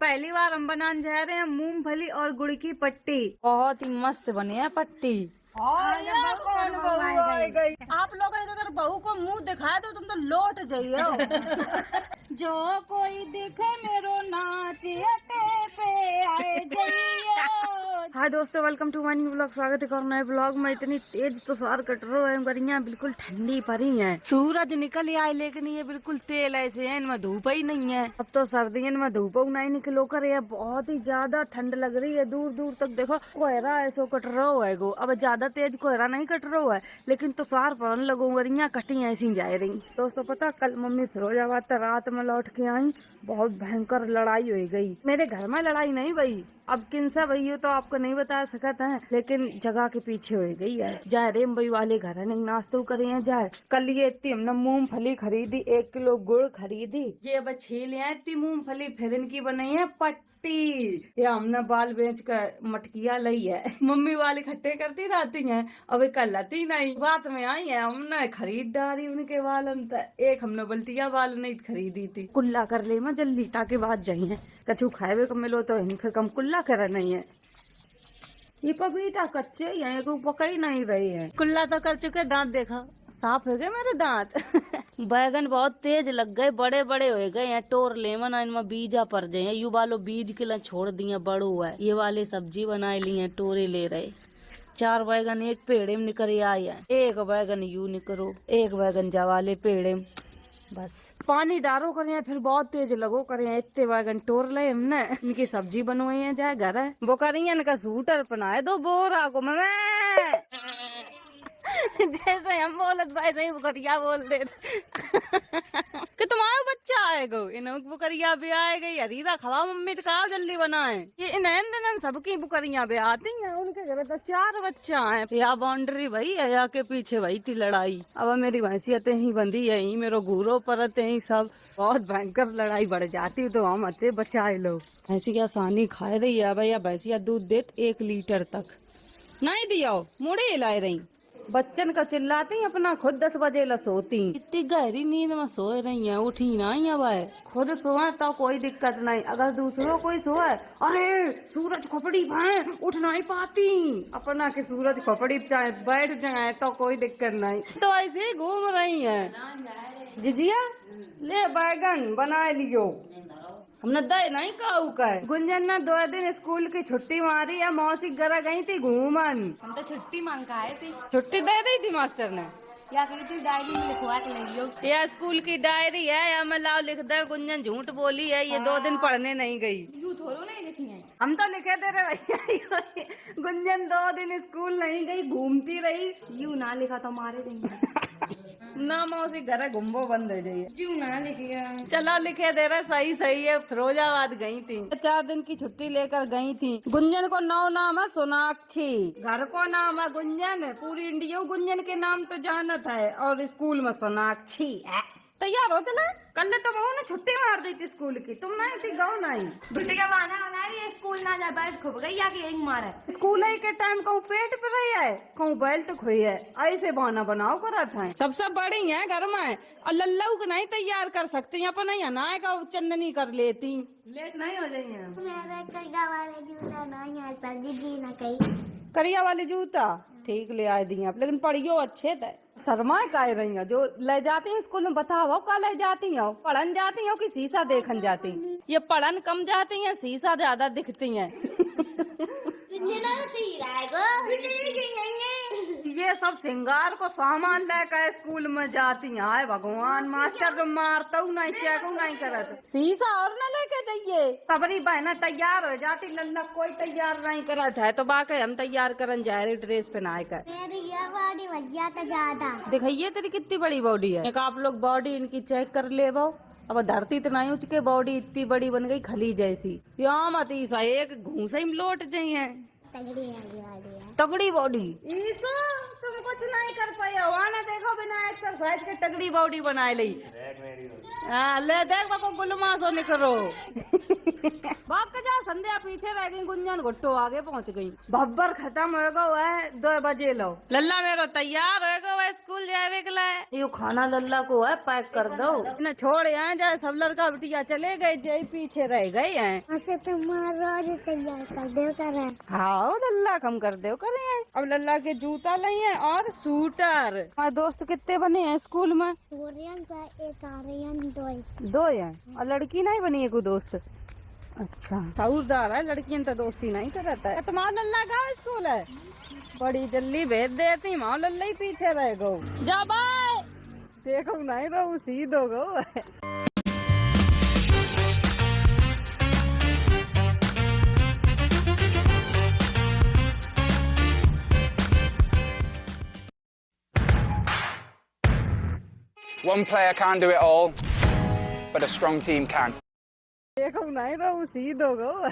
पहली बार हम बनाने जा रहे हैं मूंगफली और गुड़ की पट्टी। बहुत ही मस्त बनी है पट्टी। कौन बहू आ गई? आप लोग अगर बहू को मुंह दिखाए तो तुम तो लौट जाइए। जो कोई दिखे मेरो नाच अटे पे आए जाइए। हाय दोस्तों, welcome to my new vlog. स्वागत है और नए व्लॉग में। इतनी तेज तो सार कट रहा है, गरियां बिल्कुल ठंडी पड़ी हैं। सूरज निकल आए लेकिन ये बिल्कुल तेल ऐसे है, इनमें धूप ही नहीं है। अब तो सर्दियों में धूप नहीं निकलो कर, ये बहुत ही ज्यादा ठंड लग रही है। दूर दूर तक देखो कोहरा ऐसो कट रहा है गो। अब ज्यादा तेज कोहरा नहीं कट रहा है लेकिन तो सार पड़न लगो, गरियां कटी ऐसी जा रही। दोस्तों पता, कल मम्मी फिरोजाबाद रात में लौट के आई, बहुत भयंकर लड़ाई हो गई। मेरे घर में लड़ाई नहीं भई, अब किनसा भई हो तो आपको नहीं बता सकता है, लेकिन जगह के पीछे हो गई है। जाए रेम भाई वाले घर नहीं नाश्तो करे हैं। जाए कल ये इतनी हमने मूंगफली खरीदी, 1 किलो गुड़ खरीदी, ये बस छील है इतनी मूंगफली, फिर इनकी बनाई है पट्टी। ये हमने बाल बेच कर मटकिया ली है। मम्मी वाली खट्टे करती रहती हैं, अभी कल लाती नहीं। बात में आई है, हमने खरीद डाली उनके बाल। एक हमने बल्टिया बाल नहीं खरीदी थी। कुल्ला कर ले मैं जल्दी ताकि बात जाइए, कछु खाए को मिलो तो फिर कम कुल्ला कर नहीं है। ये पपीता कच्चे ही है, कोई पकड़ नहीं रही है। कुल्ला तो कर चुके, दांत देखा साफ हो गए मेरे दांत। बैगन बहुत तेज लग गए, बड़े बड़े हो गए हैं। टोर लेमन इनमें बीजा पर जाये, यू वालो बीज के लिए छोड़ दिए, बड़ो है। ये वाले सब्जी बनाए ली है, टोरे ले रहे। 4 बैगन एक पेड़े में निकल आए हैं, 1 बैगन यू निकलो, 1 बैगन जा वाले पेड़े में। बस पानी डारो करें, फिर बहुत तेज लगो करें। इतने बैगन टोर ले हमने, इनकी सब्जी बनवाई है। जाए घर है वो करिए, इनका सूटर पहनाए दो बोरा को। मैं जैसे हम बोलत भाई सही बुकरिया बोल दे कि तुम्हारा बच्चा आएगा, इन्हें बुकरिया भी आए गई। हरीरा खवा मम्मी तो कहा जल्दी बनाए। ये इन सबकी बुकरिया भी आती हैं, उनके घर तो 4 बच्चा है। या बाउंड्री भाई है, या के पीछे वही थी लड़ाई। अब मेरी भैंसियतें ही बंधी है, मेरो घूरो परते ही सब। बहुत भयंकर लड़ाई बढ़ जाती तो हम अते बचाए लोग। भैंसी आसानी खा रही है भैया, भैंसिया दूध देत 1 लीटर तक नहीं दिया, मुड़े लाई रही। बच्चन का चिल्लाती अपना खुद 10 बजे ला सोती। इतनी गहरी नींद में सोए रही है, उठी ना अब खुद सोए तो कोई दिक्कत नहीं, अगर दूसरों कोई सोए, अरे सूरज खोपड़ी भाए उठ नहीं पाती। अपना के सूरज खोपड़ी चाहे बैठ जाए तो कोई दिक्कत नहीं, तो ऐसे ही घूम रही है। जिजिया ले बैगन बना लियो, हमने दे नहीं काऊ का। गुंजन ने 2 दिन स्कूल की छुट्टी मारी है, मौसी घर गई थी घूमन। हम तो छुट्टी मांग के आए थे। छुट्टी दे दी थी मास्टर ने, या कही थी डायरी में लिखवा के ले लियो। यह स्कूल की डायरी है, या मैं लाओ लिख दे। गुंजन झूठ बोली है, ये 2 दिन पढ़ने नहीं गई। यू थोड़ो नहीं लिखी है, हम तो लिखे दे रहे भैया। गुंजन 2 दिन स्कूल नहीं गई, घूमती रही। यू ना लिखा तो मारे देंगे। ना मौसी घर घुम्बो बंद हो जाइए। यू ना लिखिए, चला लिखे दे रहा, सही सही है। फिरोजाबाद गई थी, 4 दिन की छुट्टी लेकर गई थी। गुंजन को नाम है सोनाक्षी, घर को नाम है गुंजन। पूरी इंडिया गुंजन के नाम तो जानत है, और स्कूल में सोनाक्षी है। तैयार हो चला, कल तो बहू ने छुट्टी मार दी थी स्कूल की, तुम नहीं थी गाँव नहीं। छुट्टी का बहाना बना रही है, स्कूल ना जा बैठ खुब गई, या कि एक मारा स्कूल के टाइम कहूँ पेट पे रही है, कहूँ बेल्ट खोई है, ऐसे बहाना बनाओ करा था। सबसे बड़ी है घर में, और लल्लू को नहीं तैयार कर सकती, अपन यहाँ ना का चंदनी कर लेती, लेट नहीं हो जाइए। करिया वाले जूता ठीक ले आए दी आप, लेकिन पढ़ियो अच्छे थे। शर्मा का रही है जो ले जाती है स्कूल में, बताओ का ले जाती हो, पढ़न जाती हो कि शीशा देखन जाती? ये पढ़न कम जाती है, शीशा ज्यादा दिखती है। ये सब सिंगार को सामान लेकर स्कूल में जाती है। भगवान, मास्टर तो मारता हूँ नहीं, चेक नहीं करत। शीशा और न लेके जाइए, तबरी बहना तैयार हो जाती। लल्ला कोई तैयार नहीं करत है, तो बाकी हम तैयार करन जा रहे ड्रेस पहनाए कर। दिखाइए तेरी कितनी बड़ी बॉडी है। एक आप लोग बॉडी इनकी चेक कर ले। अब धरती तो नहीं उचके, बॉडी इतनी बड़ी बन गई खली जैसी। यहाँ मत ईसा एक घूसे में लौट जाइए। तगड़ी बॉडी, तुम कुछ नहीं कर पाए हो ना, देखो बिना एक्सरसाइज के तगड़ी बॉडी बनाए ली। हाँ, ले देख को गुलमासो निकरो भाग के जा। संध्या पीछे रह गई, गुंजन गुट्टो आगे पहुंच गई। बब्बर खत्म हो गो है 2 बजे लो। लल्ला मेरो तैयार हो गो है स्कूल जावे के लिए। यो खाना लल्ला को है पैक कर दो न, छोड़ यहाँ जाए। सब लड़का बिटिया चले गए, जय पीछे रह गए हैं। अच्छा तुम्हारा रोज तैयार कर दो करे। हाँ लल्ला कम कर दो करे हैं। अब लल्ला के जूता नहीं है और सूटर। हमारे दोस्त कितने बने हैं स्कूल में? कोरियन से एक आर्यन 2 हैं और लड़की नहीं बनी है कोई दोस्त। अच्छा साउदार है, लड़कियों तो दोस्ती नहीं करता है। तुम्हारा लल्ला का स्कूल है, बड़ी जल्दी भेज देती। माँ लल्ला ही पीछे रह गो। जा बाय देखो नहीं तो सीधो गो। One player can't do it all, but a strong team can. देखो नहीं तो सीधो गो।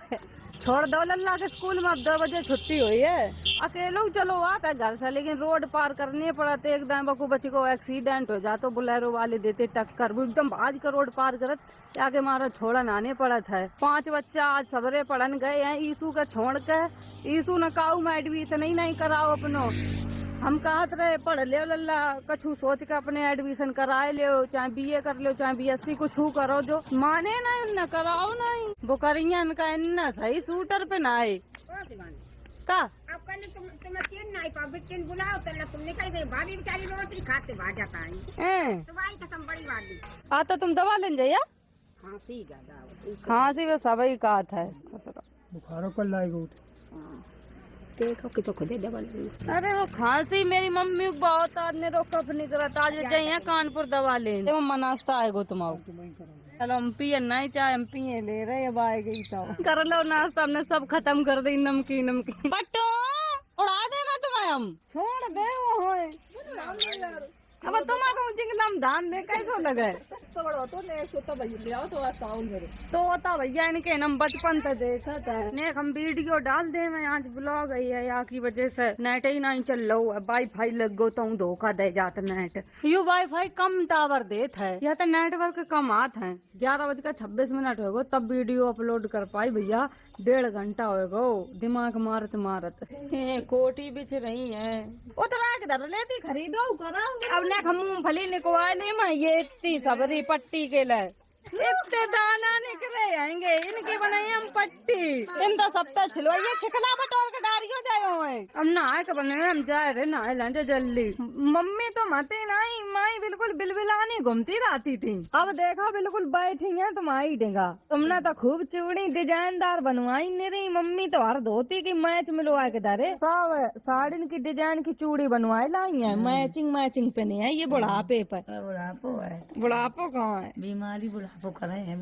छोड़ दो लल्ला के स्कूल में, अब 2 बजे छुट्टी हुई है। अकेले चलो आता है घर से, लेकिन रोड पार करनी पड़ते। एकदम बकू बच्ची को एक्सीडेंट हो जातो, बुलेरो वाले देते टक्कर। वो एकदम भाज कर रोड पार करत आके मारा छोड़ा नाने पड़त है। 5 बच्चा आज सबरे पढ़न गए हैं ईसू का छोड़ के। ईसू न काऊ में एडमिशन ही नहीं कराओ अपनो। हम कहत रहे पढ़ ले लल्ला, कछु सोच के अपने एडमिशन कराए लियो, चाहे BA कर लो चाहे BSc, कुछ करो। जो माने नहीं न कराओ नहीं, वो करिया इनका इन्ना सही सूटर पे ना आए का। अब कल तुम तीन नहीं पाओ, तीन बुलाओ तो तुम निकल गई। भाभी बेचारी रोटी खाते भाग जाता है। तुम्हारी कसम बड़ी बात आता तुम दवा लेन जाइया। खांसी ज्यादा, खांसी में सभी का है। बुखारों पर लाएगा। देखो कि तो खुदे दवा ले। अरे वो खांसी मेरी मम्मी को बहुत आदमी रो कफ नहीं करा। आज जाइए कानपुर दवा लेने। मम्मा नाश्ता आएगो तुम्हारा। चलो हम पिए नहीं चाहे, हम पिए ले रहे। अब आए गई तो कर लो नाश्ता। हमने सब खत्म कर दी। नमकीन बट्टो उड़ा दे मैं तुम्हें। हम छोड़ दे वो है। अब तुम्हारा जिंगलम धान दे कैसो लगे तो होता भैया इनके हम बचपन से देखा था। ने हम वीडियो डाल दे। मैं आज ब्लॉग आई है यहाँ की वजह से नेट ही नहीं चल लो है। वाईफाई लग गो तो धोखा दे जाता net. You wifi come tower देत है या तो नेटवर्क कम आत है। 11:26 हो गो तब वीडियो अपलोड कर पाई भैया। 1.5 घंटा हो गो दिमाग मारत मारत। कोटी बिछ रही है उतरा के धर लेती खरीदो करो। अब ने मूंगफली निकवाली मैं ये इतनी सबरी पट्टी के लिए इतने दाना निकले आएंगे। इनकी बनाई हम पट्टी। इन तो सप्ताह छिलो ये छिकला बटोर के डारियो जाए हुए। अब नहाए के बने हम जाए रहे नहाए लेंगे जल्दी। मम्मी तो मते नहीं, माई बिल्कुल बिलबिलानी घूमती रहती थी। अब देखो बिल्कुल बैठी है तुम्हारी डेगा। तुमने तो खूब चूड़ी डिजाइनदार बनवाई। मेरी मम्मी तो हर धोती की मैच मिलवा के दारे सब साड़ी की डिजाइन की चूड़ी बनवाई लाई है। मैचिंग पहने है। ये बुढ़ापे पर बुढ़ापो है। बुढ़ापो कहाँ है? बीमारी बुढ़ापो करे है।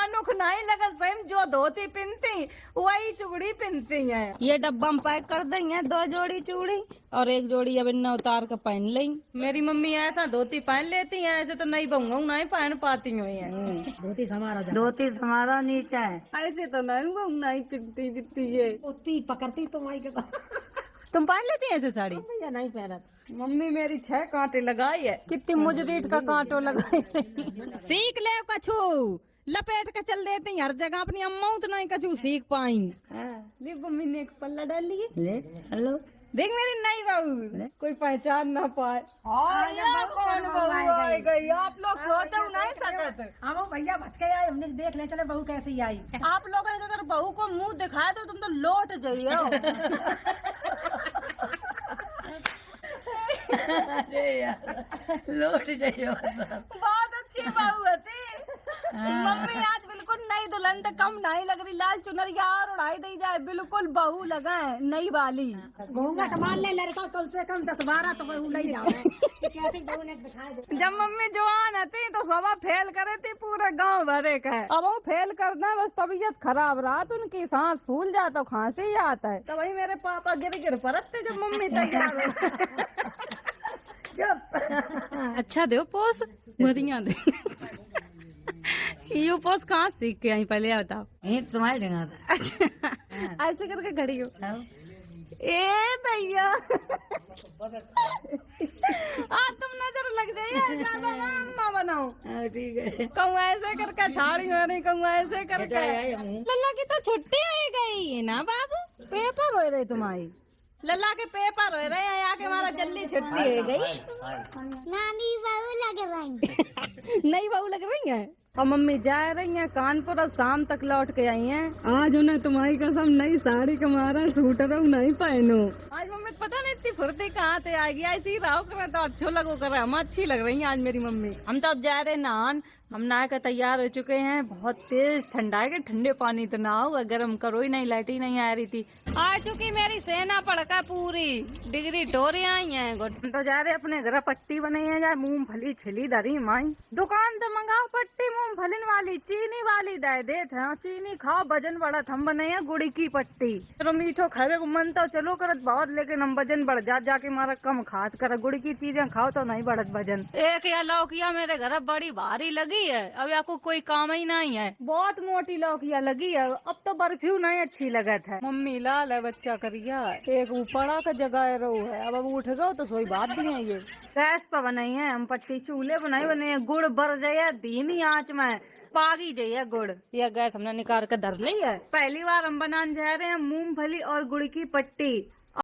अनुख नहीं लगा सेम। जो धोती पहनती वही चूड़ी पहनती है। ये डब्बा में पैक कर देंगे 2 जोड़ी चूड़ी और 1 जोड़ी अब इन्ना उतार कर पहन ली। मेरी मम्मी ऐसा धोती पहन लेती है, ऐसे तो नहीं बहूंगा नहीं पहन पाती हुई है। धोती समारो नीचा है। ऐसे तो नहीं बहूंग नहीं पहनती जितनी है उतनी पकड़ती तुम आई के तो तुम पहन लेती है ऐसे साड़ी? भैया नहीं पहनत। मम्मी मेरी 6 कांटे लगाई है। कितनी मुजरीट का कांटो लगाई। सीख ले कछु लपेट के चल देती हर जगह। अपनी अम्मा तो नहीं कछु सीख पाई। ले मम्मी ने एक पल्ला डाल लिए। ले हेलो देख मेरी नई बहू कोई पहचान ना पाए। कौन बहू आ गई? आप लोग सोचो नहीं सकते। हम भैया बच के आए, हमने देख ले चले बहू कैसी आई। आप लोगों ने अगर बहू को मुंह दिखाए तो तुम तो लौट जाइए। अरे यार लौट जाइए। बहुत अच्छी बहू थी। मम्मी आज बिल्कुल नई दुल्हन तो कम नहीं लग रही। लाल चुनरिया और उड़ाई दी जाए बिल्कुल बहू लगा है नई वाली। घूंघट मान ले लड़का कम से कम 10-12 तो बहू नहीं जाओ। कैसी बहू ने दिखाई दे। जब मम्मी जवान थी तो सवा फेल करे थी पूरे गांव भरे का। अब वो फेल करना बस तबीयत खराब रहा तो उनकी सांस फूल जाता खांसी आता है। तो वही मेरे पापा गिर परतते जब मम्मी तैयार हो। अच्छा दे पोस मरिया दे। यू पोस कहाँ सीख के आई पहले बताओ। तुम्हारे ढंगा था। अच्छा ऐसे करके खड़ी हो। ए भैया तुम नजर लग जाइए ज्यादा ना अम्मा बनाओ। ठीक है। कहूँ ऐसे करके ठाड़ी हो रही, कहूँ ऐसे करके। लल्ला की तो छुट्टी हो गई ना बाबू, पेपर हो रही तुम्हारी। लल्ला के पेपर हो रहे हैं, आके हमारा जल्दी छुट्टी हो गई। नानी बहू लग रही नई बहू लग रही है। और मम्मी जा रही हैं कानपुर, अब शाम तक लौट के आई हैं। आज उन्हें तुम्हारी कसम नई साड़ी का हमारा सूटर नहीं पहनो। आज मम्मी पता नहीं इतनी फुर्ती कहाँ से आ गई, ऐसी ही रहो कर तो अच्छो लगो कर, हम अच्छी लग रही हैं आज मेरी मम्मी। हम तो अब जा रहे नहान, हम नहा कर तैयार हो चुके हैं। बहुत तेज ठंडा है कि ठंडे पानी तो ना हो, गर्म करो ही नहीं, लाइट ही नहीं आ रही थी। आ चुकी मेरी सेना पड़का पूरी, डिग्री टोरी आई है। हम तो जा रहे अपने घर, पट्टी बनाई है जा, मूंगफली छिली धरी माई। दुकान तो मंगाओ पट्टी मूंगफली वाली, चीनी वाली दे देते हैं। चीनी खाओ वजन बढ़त, हम बनाए हैं गुड़ की पट्टी। चलो मीठो खावे को मन तो चलो करत बहुत, लेकिन हम वजन बढ़ जाके हमारा कम खात कर। गुड़ की चीजें खाओ तो नहीं बढ़त वजन। एक या लौकिया मेरे घर बड़ी भारी लगी है, अब आपको कोई काम ही नहीं है। बहुत मोटी लौकिया लगी है, अब तो बर्फी नहीं अच्छी लगत है। मम्मी लाल है बच्चा करिया, एक ऊपड़ा का जगह रो है। अब उठ गो तो सोई बात भी है। ये गैस पर बनाई है हम पट्टी, चूल्हे बने है। गुड़ भर जाए धीमी आंच में, पागी जाइए गुड़। यह गैस हमने निकाल कर धर ली है। पहली बार हम बनाने जा रहे हैं मूंगफली और गुड़ की पट्टी।